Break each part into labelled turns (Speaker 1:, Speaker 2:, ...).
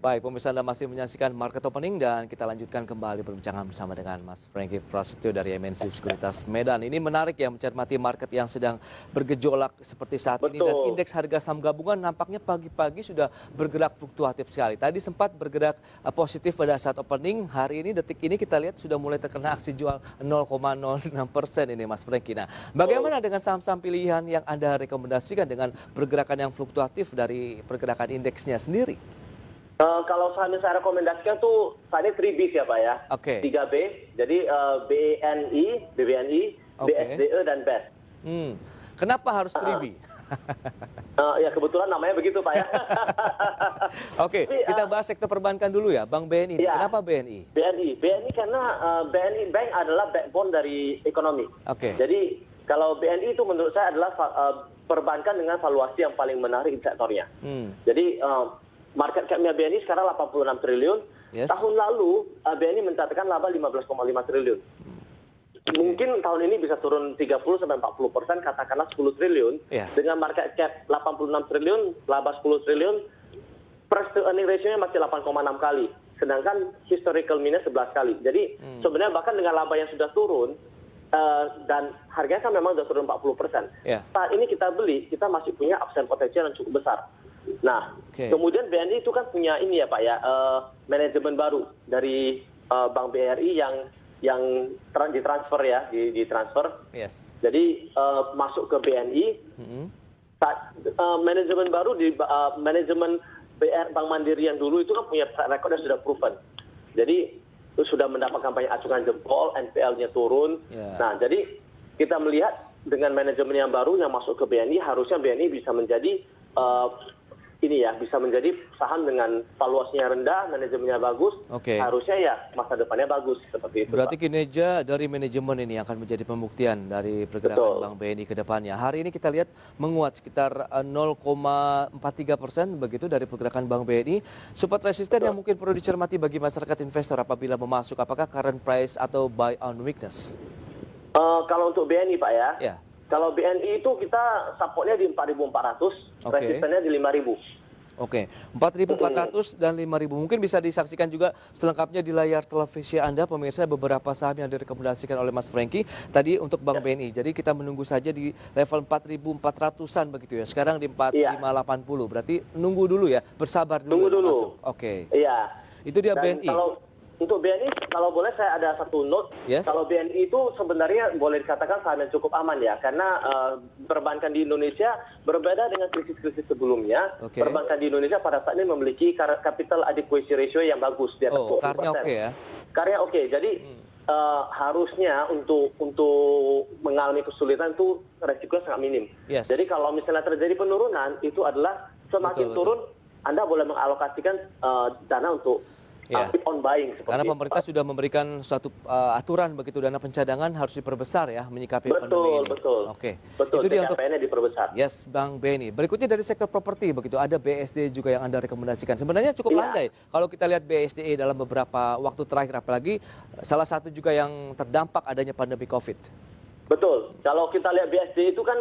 Speaker 1: Baik, pemirsa Anda masih menyaksikan Market Opening dan kita lanjutkan kembali perbincangan bersama dengan Mas Franky Prasetyo dari MNC Sekuritas Medan. Ini menarik ya mencermati market yang sedang bergejolak seperti saat ini dan
Speaker 2: Betul.
Speaker 1: indeks harga saham gabungan nampaknya pagi-pagi sudah bergerak fluktuatif sekali. Tadi sempat bergerak positif pada saat opening, hari ini detik ini kita lihat sudah mulai terkena aksi jual 0,06% ini Mas Franky. Nah, bagaimana dengan saham-saham pilihan yang Anda rekomendasikan dengan pergerakan yang fluktuatif dari pergerakan indeksnya sendiri?
Speaker 2: Kalau saham yang saya rekomendasikan tuh saat ini 3 Bs ya Pak ya.
Speaker 1: Oke.
Speaker 2: 3 B, jadi BBNI,
Speaker 1: Oke.
Speaker 2: BSDE dan BES.
Speaker 1: Kenapa harus 3B?
Speaker 2: Ya kebetulan namanya begitu Pak ya.
Speaker 1: Oke,
Speaker 2: Tapi,
Speaker 1: kita bahas sektor perbankan dulu ya, Bank BNI.
Speaker 2: Iya.
Speaker 1: Kenapa BNI?
Speaker 2: BNI karena BNI Bank adalah backbone dari ekonomi.
Speaker 1: Oke.
Speaker 2: Jadi kalau BNI itu menurut saya adalah perbankan dengan valuasi yang paling menarik di sektornya. Jadi market cap-nya BNI sekarang 86 triliun.
Speaker 1: Yes.
Speaker 2: Tahun lalu BNI mencatatkan laba 15,5 triliun. Mungkin tahun ini bisa turun 30-40%, katakanlah 10 triliun.
Speaker 1: Yeah.
Speaker 2: Dengan market cap 86 triliun, laba 10 triliun, price to earning ratio-nya masih 8,6 kali. Sedangkan historical mean-nya 11 kali. Jadi sebenarnya bahkan dengan laba yang sudah turun, dan harganya kan memang sudah turun 40%.
Speaker 1: Yeah.
Speaker 2: Saat ini kita beli, kita masih punya upside potensial yang cukup besar. Nah, kemudian BNI itu kan punya ini ya Pak ya, manajemen baru dari Bank BRI yang ditransfer ya, ditransfer.
Speaker 1: Yes.
Speaker 2: Jadi masuk ke BNI. Manajemen baru di manajemen Bank Mandiri yang dulu itu kan punya track record yang sudah proven. Jadi itu sudah mendapatkan banyak acungan jempol, NPL-nya turun.
Speaker 1: Yeah.
Speaker 2: Nah, jadi kita melihat dengan manajemen yang baru yang masuk ke BNI, harusnya BNI bisa menjadi bisa menjadi saham dengan valuasinya rendah, manajemennya bagus, harusnya ya masa depannya bagus seperti itu.
Speaker 1: Berarti
Speaker 2: Pak.
Speaker 1: kinerja dari manajemen ini akan menjadi pembuktian dari pergerakan Bank BNI ke depannya. Hari ini kita lihat menguat sekitar 0,43% begitu dari pergerakan Bank BNI. Support resisten yang mungkin perlu dicermati bagi masyarakat investor apabila memasuk, apakah current price atau buy on weakness?
Speaker 2: Kalau untuk BNI Pak ya.
Speaker 1: Yeah.
Speaker 2: Kalau BNI itu kita supportnya di 4.400, resistennya di 5.000.
Speaker 1: Oke, 4.400 dan 5.000. Mungkin bisa disaksikan juga selengkapnya di layar televisi Anda, pemirsa, beberapa saham yang direkomendasikan oleh Mas Franky tadi untuk Bank BNI. Jadi kita menunggu saja di level 4.400-an begitu ya. Sekarang di 4.580. Berarti nunggu dulu ya, bersabar dulu.
Speaker 2: Nunggu dulu.
Speaker 1: Masuk. Oke.
Speaker 2: Iya.
Speaker 1: Itu dia
Speaker 2: Dan
Speaker 1: BNI.
Speaker 2: Kalau untuk BNI, kalau boleh saya ada satu note.
Speaker 1: Yes.
Speaker 2: Kalau BNI itu sebenarnya boleh dikatakan saham yang cukup aman ya, karena perbankan di Indonesia berbeda dengan krisis-krisis sebelumnya. Perbankan di Indonesia pada saat ini memiliki capital adequacy ratio yang bagus di atas 20%.
Speaker 1: Karnya oke ya.
Speaker 2: Karya oke. Jadi harusnya untuk mengalami kesulitan itu resikonya sangat minim.
Speaker 1: Yes.
Speaker 2: Jadi kalau misalnya terjadi penurunan, itu adalah semakin turun Anda boleh mengalokasikan dana untuk keep on buying.
Speaker 1: Karena pemerintah sudah memberikan suatu aturan begitu, dana pencadangan harus diperbesar ya menyikapi pandemi ini.
Speaker 2: Betul.
Speaker 1: Oke.
Speaker 2: Betul.
Speaker 1: Itu dia untuk
Speaker 2: diperbesar.
Speaker 1: Yes, Bank BNI. Berikutnya dari sektor properti begitu, ada BSD juga yang Anda rekomendasikan. Sebenarnya cukup landai kalau kita lihat BSDE dalam beberapa waktu terakhir, apalagi salah satu juga yang terdampak adanya pandemi Covid.
Speaker 2: Betul. Kalau kita lihat BSD itu kan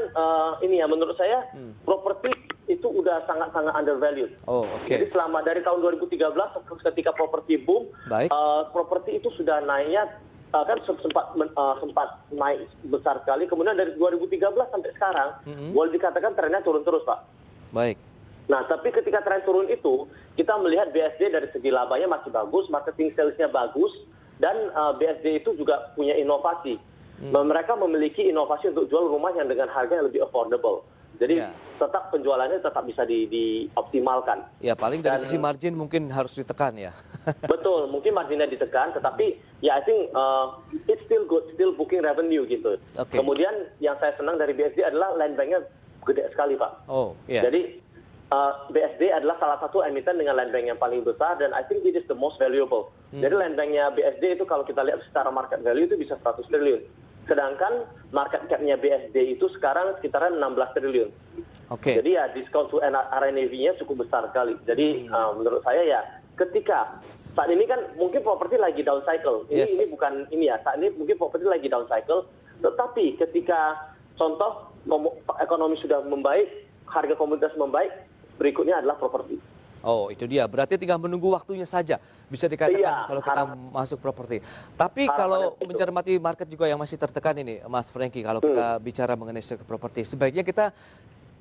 Speaker 2: menurut saya properti itu udah sangat-sangat undervalued. Jadi selama dari tahun 2013 ketika properti boom, properti itu sudah naiknya kan sempat naik besar sekali. Kemudian dari 2013 sampai sekarang boleh dikatakan trennya turun terus, Pak.
Speaker 1: Baik.
Speaker 2: Nah, tapi ketika tren turun itu, kita melihat BSD dari segi labanya masih bagus, marketing sales-nya bagus, dan BSD itu juga punya inovasi. Mereka memiliki inovasi untuk jual rumah yang dengan harga yang lebih affordable. Jadi tetap penjualannya tetap bisa dioptimalkan.
Speaker 1: Ya, paling dari sisi margin mungkin harus ditekan ya.
Speaker 2: Betul, mungkin marginnya ditekan, tetapi ya I think it's still good, still booking revenue gitu. Kemudian yang saya senang dari BSD adalah land bank-nya gede sekali, Pak. Jadi BSD adalah salah satu emiten dengan land bank yang paling besar, dan I think it is the most valuable. Jadi land bank-nya BSD itu kalau kita lihat secara market value itu bisa 100 triliun. Sedangkan market cap-nya BSD itu sekarang sekitaran 16 triliun. Jadi ya discount to RNAV-nya cukup besar sekali. Jadi menurut saya ya ketika saat ini kan mungkin properti lagi down cycle. Ini bukan ini ya, saat ini mungkin properti lagi down cycle. Tetapi ketika contoh ekonomi sudah membaik, harga komoditas membaik, berikutnya adalah properti.
Speaker 1: Oh, itu dia. Berarti tinggal menunggu waktunya saja. Bisa dikatakan kalau kita masuk properti. Tapi kalau mencermati market juga yang masih tertekan ini, Mas Franky, kalau kita bicara mengenai sektor properti, sebaiknya kita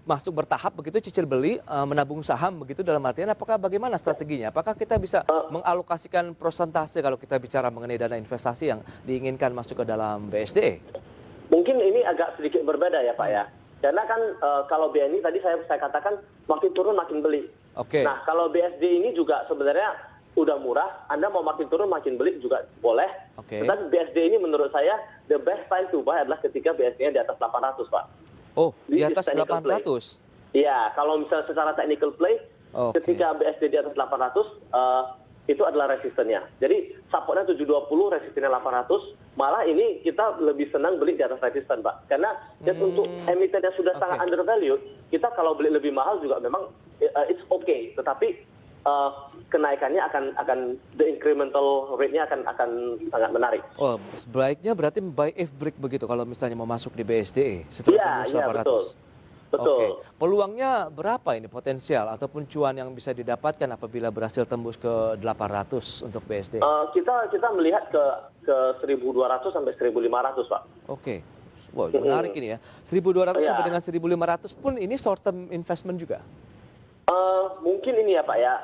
Speaker 1: masuk bertahap begitu, cicil beli, menabung saham begitu, dalam artian apakah bagaimana strateginya? Apakah kita bisa mengalokasikan persentase kalau kita bicara mengenai dana investasi yang diinginkan masuk ke dalam BSDE?
Speaker 2: Mungkin ini agak sedikit berbeda ya Pak ya. Karena kan kalau BNI tadi saya katakan makin turun makin beli. Nah, kalau BSD ini juga sebenarnya udah murah, Anda mau makin turun makin beli juga boleh. Tetapi BSD ini menurut saya the best time to buy adalah ketika BSD-nya di atas 800, Pak.
Speaker 1: Oh, di atas 800?
Speaker 2: Iya, kalau misalnya secara technical play, ketika BSD di atas 800, itu adalah resistennya. Jadi supportnya 720, resistennya 800, malah ini kita lebih senang beli di atas resisten, Pak. Karena untuk emiten yang sudah sangat undervalued, kita kalau beli lebih mahal juga memang it's okay. Tetapi kenaikannya akan the incremental rate-nya akan sangat menarik.
Speaker 1: Oh, sebaiknya berarti buy if break begitu kalau misalnya mau masuk di BSDE setelah tembus 800.
Speaker 2: Betul.
Speaker 1: Peluangnya berapa ini potensial ataupun cuan yang bisa didapatkan apabila berhasil tembus ke 800 untuk BSD?
Speaker 2: Kita melihat ke 1.200 sampai 1.500, Pak.
Speaker 1: Wow, menarik ini ya. 1.200 sampai dengan 1.500 pun ini short term investment juga?
Speaker 2: Mungkin ini ya Pak ya,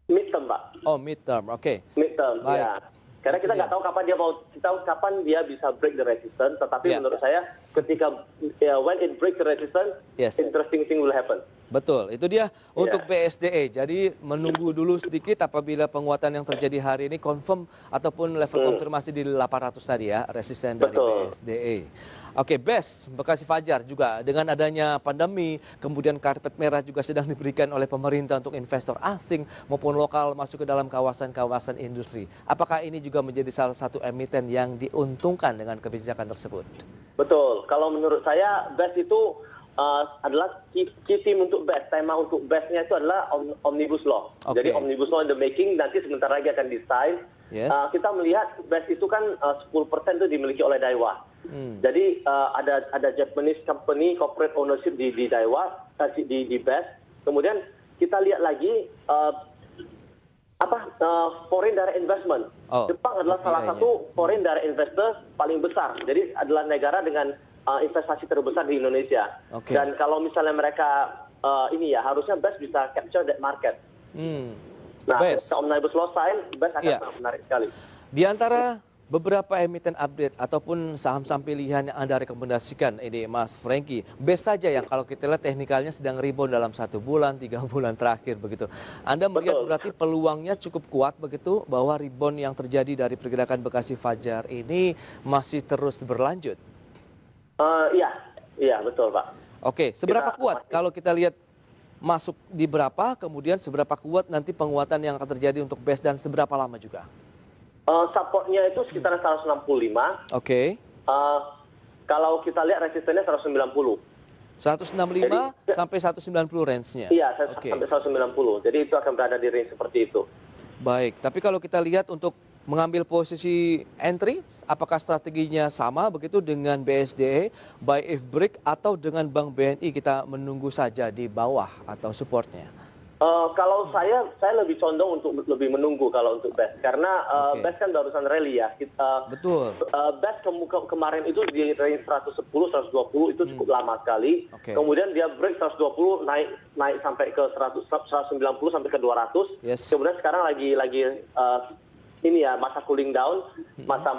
Speaker 2: mid term Pak.
Speaker 1: Oh, mid term,
Speaker 2: Mid term, ya. Karena kita nggak tahu kapan dia bisa break the resistance. Tetapi menurut saya ketika when it breaks the resistance, interesting thing will happen.
Speaker 1: Betul, itu dia untuk BSDE. Jadi menunggu dulu sedikit apabila penguatan yang terjadi hari ini confirm ataupun level konfirmasi di 800 tadi ya, resisten dari BSDE. BES Bekasi Fajar juga dengan adanya pandemi, kemudian karpet merah juga sedang diberikan oleh pemerintah untuk investor asing maupun lokal masuk ke dalam kawasan-kawasan industri. Apakah ini juga menjadi salah satu emiten yang diuntungkan dengan kebijakan tersebut?
Speaker 2: Betul, kalau menurut saya BES itu adalah key team untuk BES. Tema untuk BES-nya itu adalah Omnibus Law. Jadi Omnibus Law in the making, nanti sebentar lagi akan desain. Kita melihat BES itu kan 10% itu dimiliki oleh Daiwa. Jadi ada Japanese company corporate ownership di Daiwa, di BES. Kemudian kita lihat lagi foreign direct investment. Jepang adalah salah satu foreign direct investor paling besar. Jadi adalah negara dengan investasi terbesar di Indonesia. Dan kalau misalnya mereka harusnya BES bisa capture that market. Nah, Omnibus Law sign, BES akan sangat menarik sekali.
Speaker 1: Di antara beberapa emiten update ataupun saham-saham pilihan yang Anda rekomendasikan ini Mas Franky, BES saja yang kalau kita lihat teknikalnya sedang rebound dalam 1 bulan, 3 bulan terakhir begitu. Anda melihat berarti peluangnya cukup kuat begitu bahwa rebound yang terjadi dari pergerakan Bekasi Fajar ini masih terus berlanjut?
Speaker 2: Iya betul Pak.
Speaker 1: Seberapa kuat kalau kita lihat masuk di berapa, kemudian seberapa kuat nanti penguatan yang akan terjadi untuk BES dan seberapa lama juga?
Speaker 2: Supportnya itu sekitar 165. Kalau kita lihat resistennya 190.
Speaker 1: 165 sampai 190 range-nya?
Speaker 2: Iya, sampai 190. Jadi itu akan berada di range seperti itu.
Speaker 1: Baik, tapi kalau kita lihat untuk mengambil posisi entry, apakah strateginya sama begitu dengan BSDE, buy if break, atau dengan Bank BNI kita menunggu saja di bawah atau supportnya?
Speaker 2: Kalau saya lebih condong untuk lebih menunggu kalau untuk BES. Karena BES kan barusan rally ya.
Speaker 1: Betul.
Speaker 2: BES kemarin itu di range 110, 120 itu cukup lama sekali. Kemudian dia break 120 naik sampai ke 190 sampai ke 200. Kemudian sekarang lagi masa cooling down, masa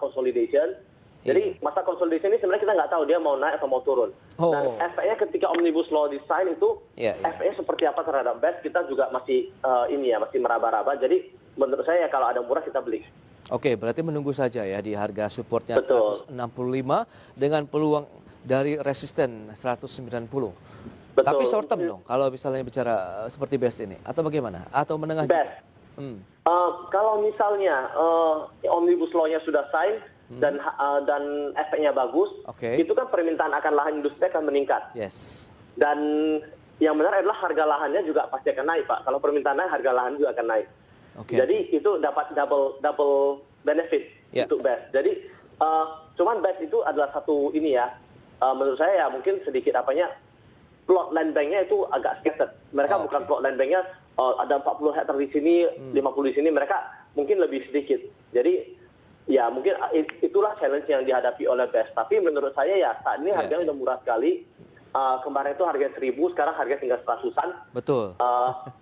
Speaker 2: consolidation. Jadi masa consolidation ini sebenarnya kita nggak tahu dia mau naik atau mau turun. Dan efeknya ketika Omnibus Law design itu, efeknya seperti apa terhadap BES kita juga masih masih meraba-raba. Jadi menurut saya kalau ada murah kita beli.
Speaker 1: Berarti menunggu saja ya di harga supportnya 165 dengan peluang dari resisten 190. Tapi short term dong kalau misalnya bicara seperti BES ini atau bagaimana? Atau menengah
Speaker 2: BES. Kalau misalnya Omnibus Law-nya sudah sign, dan efeknya bagus, itu kan permintaan akan lahan industri akan meningkat. Dan yang benar adalah harga lahannya juga pasti akan naik, Pak. Kalau permintaan naik, harga lahan juga akan naik. Jadi itu dapat double benefit untuk BES. Jadi cuman BES itu adalah satu menurut saya ya mungkin sedikit plot land banknya itu agak scattered. Mereka bukan plot land banknya ada 40 hektar di sini, 50 di sini, mereka mungkin lebih sedikit. Jadi ya mungkin itulah challenge yang dihadapi oleh BEST. Tapi menurut saya ya saat ini harganya udah murah sekali. Kemarin itu harga 1.000, sekarang harga tinggal 100-an.
Speaker 1: Betul.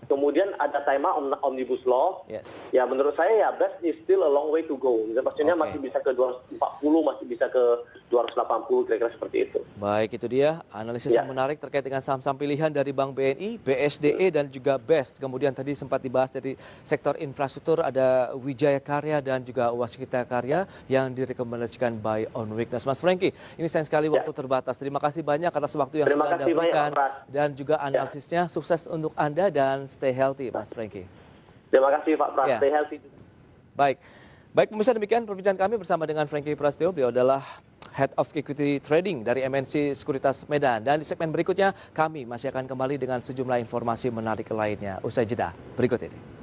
Speaker 2: Kemudian ada tema Omnibus Law.
Speaker 1: Yes.
Speaker 2: Ya menurut saya ya BEST is still a long way to go. Maksudnya masih bisa ke 240, masih bisa ke 280, kira-kira seperti itu.
Speaker 1: Baik, itu dia analisis yang menarik terkait dengan saham-saham pilihan dari Bank BNI, BSDE, dan juga BEST. Kemudian tadi sempat dibahas dari sektor infrastruktur, ada Wijaya Karya dan juga Waskita Karya yang direkomendasikan buy on weakness. Mas Franky, ini sayang sekali waktu terbatas. Terima kasih banyak atas waktu yang sudah Anda berikan dan juga analisisnya. Sukses untuk Anda dan stay healthy, Mas Franky.
Speaker 2: Terima kasih Pak Pras, stay healthy.
Speaker 1: Baik. Baik pemirsa, demikian perbincangan kami bersama dengan Franky Prasetyo. Beliau adalah Head of Equity Trading dari MNC Sekuritas Medan. Dan di segmen berikutnya kami masih akan kembali dengan sejumlah informasi menarik lainnya. Usai jeda berikut ini.